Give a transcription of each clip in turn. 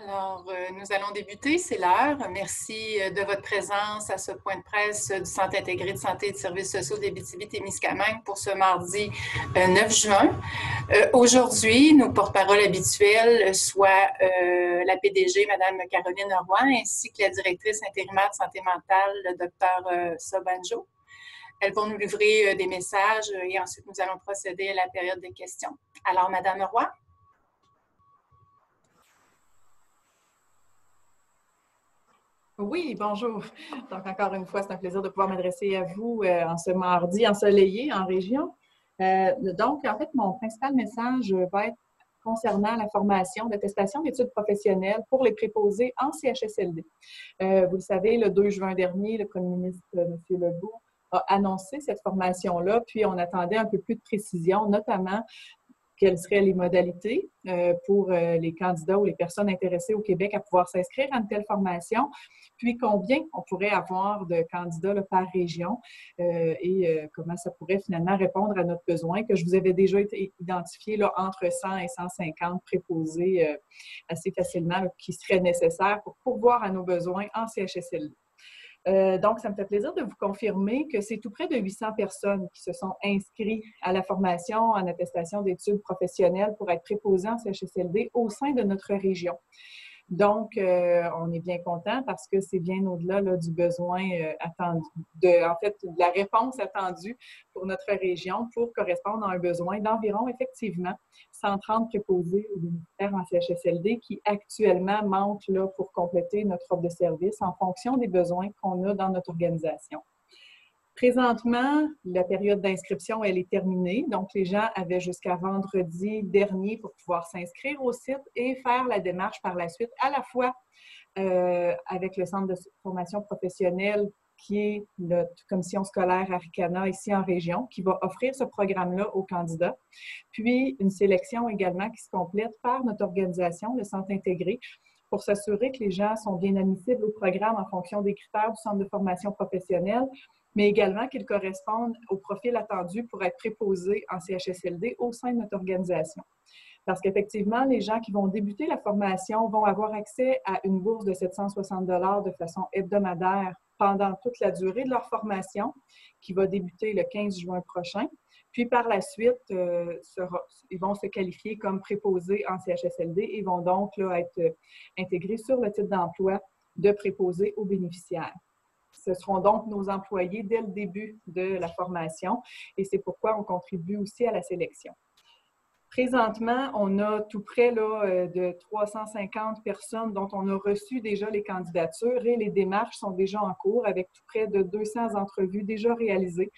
Alors, nous allons débuter, c'est l'heure. Merci de votre présence à ce point de presse du Centre intégré de santé et de services sociaux d'Abitibi-Témiscamingue pour ce mardi 9 juin. Aujourd'hui, nos porte-paroles habituels, soit la PDG, Mme Caroline Roy, ainsi que la directrice intérimaire de santé mentale, le Dr Sobanjo. Elles vont nous livrer des messages et ensuite nous allons procéder à la période des questions. Alors, Mme Roy. Oui, bonjour. Donc, encore une fois, c'est un plaisir de pouvoir m'adresser à vous en ce mardi ensoleillé en région. Donc, en fait, mon principal message va être concernant la formation d'attestation d'études professionnelles pour les préposés en CHSLD. Vous le savez, le 2 juin dernier, le premier ministre, M. Legault, a annoncé cette formation-là, puis on attendait un peu plus de précision, notamment quelles seraient les modalités pour les candidats ou les personnes intéressées au Québec à pouvoir s'inscrire à une telle formation, puis combien on pourrait avoir de candidats là, par région et comment ça pourrait finalement répondre à notre besoin, que je vous avais déjà identifié là, entre 100 et 150 préposés assez facilement là, qui seraient nécessaires pour pourvoir à nos besoins en CHSLD. Donc, ça me fait plaisir de vous confirmer que c'est tout près de 800 personnes qui se sont inscrites à la formation en attestation d'études professionnelles pour être préposées en CHSLD au sein de notre région. Donc, on est bien content parce que c'est bien au-delà là, du besoin attendu, en fait, de la réponse attendue pour notre région pour correspondre à un besoin d'environ, effectivement, 130 préposés au ministère en CHSLD qui actuellement manquent là, pour compléter notre offre de service en fonction des besoins qu'on a dans notre organisation. Présentement, la période d'inscription, elle est terminée. Donc, les gens avaient jusqu'à vendredi dernier pour pouvoir s'inscrire au site et faire la démarche par la suite, à la fois avec le Centre de formation professionnelle qui est notre commission scolaire Aricana ici en région, qui va offrir ce programme-là aux candidats. Puis, une sélection également qui se complète par notre organisation, le Centre intégré, pour s'assurer que les gens sont bien admissibles au programme en fonction des critères du Centre de formation professionnelle, mais également qu'ils correspondent au profil attendu pour être préposés en CHSLD au sein de notre organisation. Parce qu'effectivement, les gens qui vont débuter la formation vont avoir accès à une bourse de 760 $ de façon hebdomadaire pendant toute la durée de leur formation, qui va débuter le 15 juin prochain. Puis par la suite, ils vont se qualifier comme préposés en CHSLD et vont donc là, être intégrés sur le titre d'emploi de préposés aux bénéficiaires. Ce seront donc nos employés dès le début de la formation et c'est pourquoi on contribue aussi à la sélection. Présentement, on a tout près là, de 350 personnes dont on a reçu déjà les candidatures et les démarches sont déjà en cours avec tout près de 200 entrevues déjà réalisées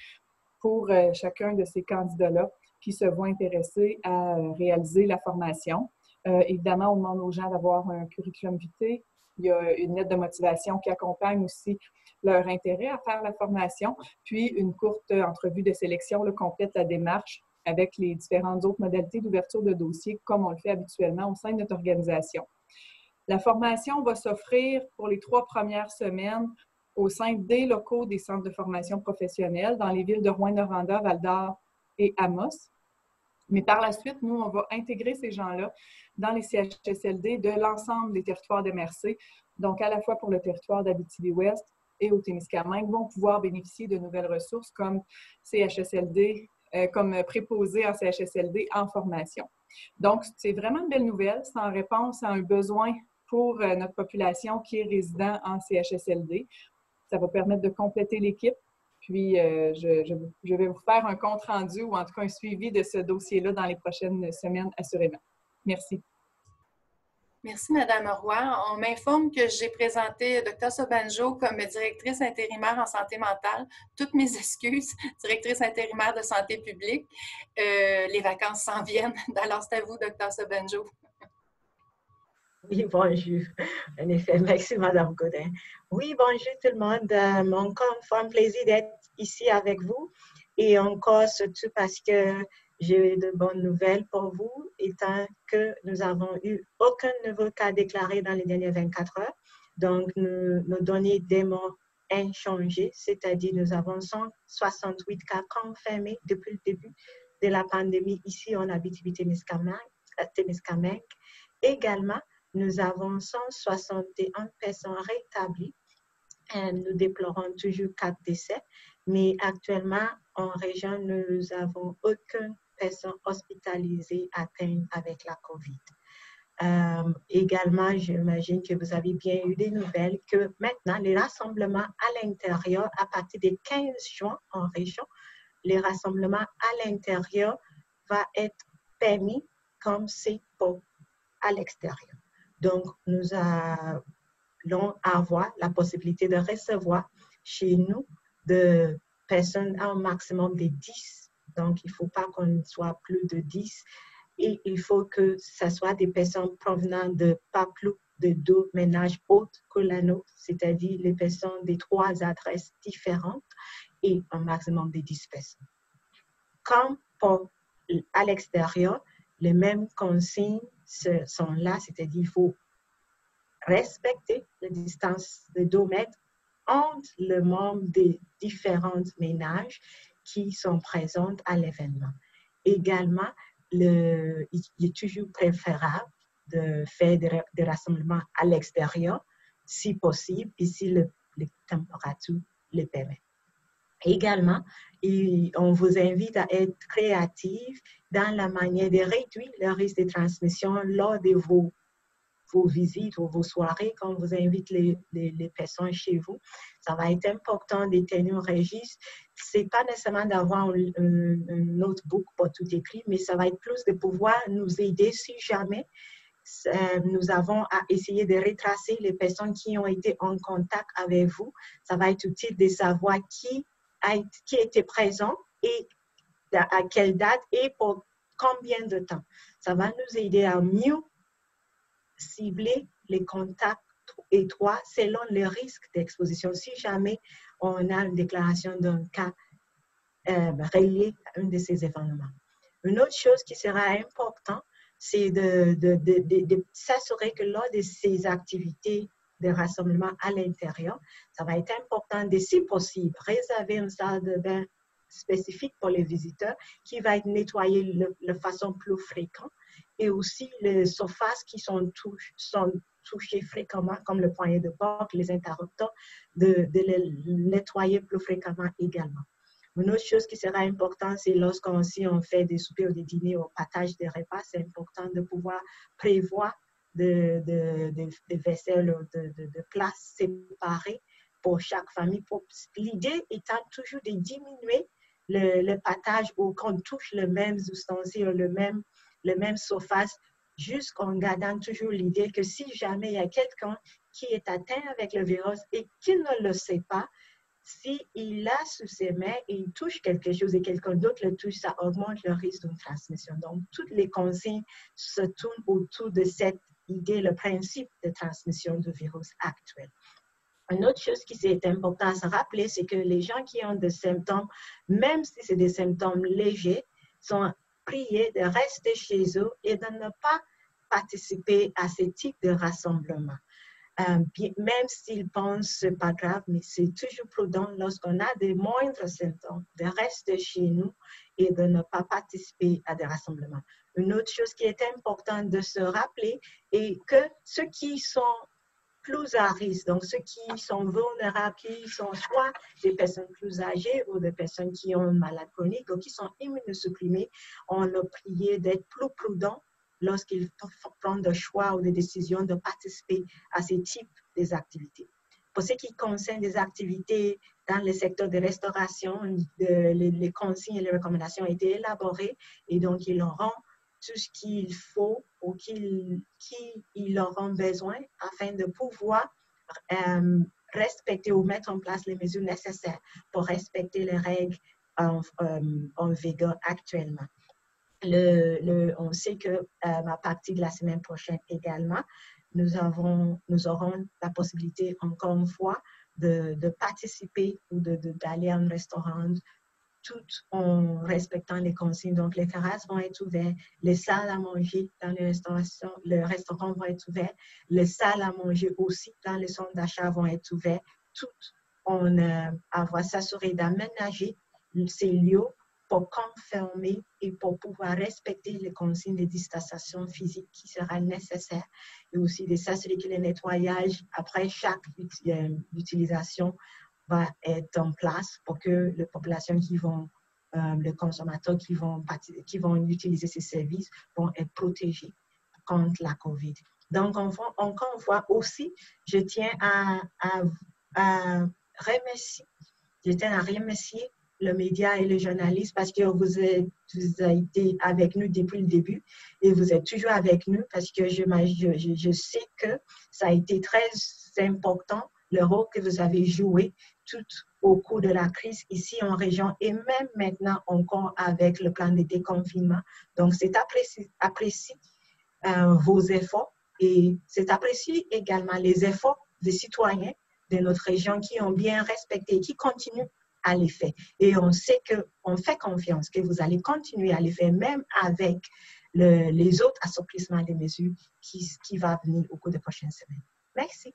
pour chacun de ces candidats-là qui se voient intéressés à réaliser la formation. Évidemment, on demande aux gens d'avoir un curriculum vitae. Il y a une lettre de motivation qui accompagne aussi leur intérêt à faire la formation, puis une courte entrevue de sélection là, complète la démarche avec les différentes autres modalités d'ouverture de dossier comme on le fait habituellement au sein de notre organisation. La formation va s'offrir pour les 3 premières semaines au sein des locaux des centres de formation professionnelle dans les villes de Rouyn-Noranda, Val-d'Or et Amos. Mais par la suite, nous, on va intégrer ces gens-là dans les CHSLD de l'ensemble des territoires de MRC, donc à la fois pour le territoire d'Abitibi-Ouest et au Témiscamingue, vont pouvoir bénéficier de nouvelles ressources comme CHSLD, comme préposés en CHSLD en formation. Donc, c'est vraiment une belle nouvelle. C'est en réponse à un besoin pour notre population qui est résident en CHSLD. Ça va permettre de compléter l'équipe. Puis, je vais vous faire un compte-rendu ou en tout cas un suivi de ce dossier-là dans les prochaines semaines, assurément. Merci. Merci, Mme Roy. On m'informe que j'ai présenté Dr Sobanjo comme directrice intérimaire en santé mentale. Toutes mes excuses, directrice intérimaire de santé publique. Les vacances s'en viennent. Alors, c'est à vous, Dr Sobanjo. Oui, bonjour. En effet, merci, Mme Godin. Oui, bonjour tout le monde. Encore une fois, un plaisir d'être ici avec vous. Et encore, surtout parce que j'ai de bonnes nouvelles pour vous, étant que nous n'avons eu aucun nouveau cas déclaré dans les dernières 24 heures. Donc, nos données démon inchangées, c'est-à-dire nous avons 168 cas confirmés depuis le début de la pandémie ici en Abitibi-Témiscamingue. Également, nous avons 161 personnes rétablies. Nous déplorons toujours 4 décès, mais actuellement, en région, nous n'avons aucune personne hospitalisée atteinte avec la COVID. Également, j'imagine que vous avez bien eu des nouvelles que maintenant, les rassemblements à l'intérieur, à partir du 15 juin en région, les rassemblements à l'intérieur vont être permis comme c'est à l'extérieur. Donc, nous allons avoir la possibilité de recevoir chez nous de personnes à un maximum de 10. Donc, il ne faut pas qu'on soit plus de 10. Et il faut que ce soit des personnes provenant de pas plus de 2 ménages autres que la nôtre, c'est-à-dire les personnes des 3 adresses différentes et un maximum de 10 personnes. Comme pour à l'extérieur, les mêmes consignes sont là, c'est-à-dire il faut respecter la distance de 2 mètres entre les membres des différents ménages qui sont présents à l'événement. Également, il est toujours préférable de faire des rassemblements à l'extérieur, si possible, et si les températures le permettent. Également, on vous invite à être créatif dans la manière de réduire le risque de transmission lors de vos visites ou vos soirées, quand on vous invite les personnes chez vous. Ça va être important de tenir un registre. Ce n'est pas nécessairement d'avoir un notebook pour tout écrit, mais ça va être plus de pouvoir nous aider si jamais nous avons à essayer de retracer les personnes qui ont été en contact avec vous. Ça va être utile de savoir qui était présent et à quelle date et pour combien de temps. Ça va nous aider à mieux cibler les contacts étroits selon les risques d'exposition. Si jamais on a une déclaration d'un cas relié à un de ces événements. Une autre chose qui sera importante, c'est de s'assurer que lors de ces activités de rassemblement à l'intérieur, ça va être important de, si possible, réserver une salle de bain spécifique pour les visiteurs qui va être nettoyée de façon plus fréquente et aussi les surfaces qui sont touchées fréquemment comme le poignet de porte, les interrupteurs, de les nettoyer plus fréquemment également. Une autre chose qui sera importante, c'est lorsqu'on fait des soupers ou des dîners ou partage des repas, c'est important de pouvoir prévoir de vaisselle ou de places séparées pour chaque famille. L'idée étant toujours de diminuer le partage où qu'on touche les mêmes ustensiles, le même surface, jusqu'en gardant toujours l'idée que si jamais il y a quelqu'un qui est atteint avec le virus et qui ne le sait pas, s'il l'a sous ses mains et il touche quelque chose et quelqu'un d'autre le touche, ça augmente le risque d'une transmission. Donc, toutes les consignes se tournent autour de cette idée, le principe de transmission du virus actuel. Une autre chose qui est importante à se rappeler, c'est que les gens qui ont des symptômes, même si c'est des symptômes légers, sont priés de rester chez eux et de ne pas participer à ce type de rassemblement. Même s'ils pensent que ce n'est pas grave, mais c'est toujours prudent lorsqu'on a des moindres symptômes de rester chez nous et de ne pas participer à des rassemblements. Une autre chose qui est importante de se rappeler est que ceux qui sont plus à risque, donc ceux qui sont vulnérables, qui sont soit des personnes plus âgées ou des personnes qui ont une maladie chronique ou qui sont immunosupprimées, on a prié d'être plus prudents lorsqu'ils prennent des choix ou des décisions de participer à ces types d'activités. Pour ce qui concerne des activités dans le secteur de restauration, les consignes et les recommandations ont été élaborées et donc ils auront tout ce qu'il faut ou qu'ils auront besoin afin de pouvoir respecter ou mettre en place les mesures nécessaires pour respecter les règles en vigueur actuellement. On sait que à partir de la semaine prochaine également, nous aurons la possibilité, encore une fois, de participer ou d'aller à un restaurant tout en respectant les consignes. Donc, les terrasses vont être ouvertes, les salles à manger dans les restaurants vont être ouverts, les salles à manger aussi dans les centres d'achat vont être ouvertes. On va s'assurer d'aménager ces lieux pour confirmer et pour pouvoir respecter les consignes de distanciation physique qui sera nécessaire et aussi de s'assurer que le nettoyage après chaque utilisation va être en place pour que les populations qui vont, les consommateurs qui vont utiliser ces services vont être protégés contre la COVID. Donc, encore une fois aussi, je tiens à remercier le média et les journalistes parce que vous avez été avec nous depuis le début et vous êtes toujours avec nous parce que je sais que ça a été très important le rôle que vous avez joué tout au cours de la crise ici en région et même maintenant encore avec le plan de déconfinement. Donc, c'est apprécié vos efforts et c'est apprécié également les efforts des citoyens de notre région qui ont bien respecté et qui continuent à les faire. Et on sait qu'on fait confiance que vous allez continuer à les faire même avec les autres assouplissements des mesures qui vont venir au cours des prochaines semaines. Merci.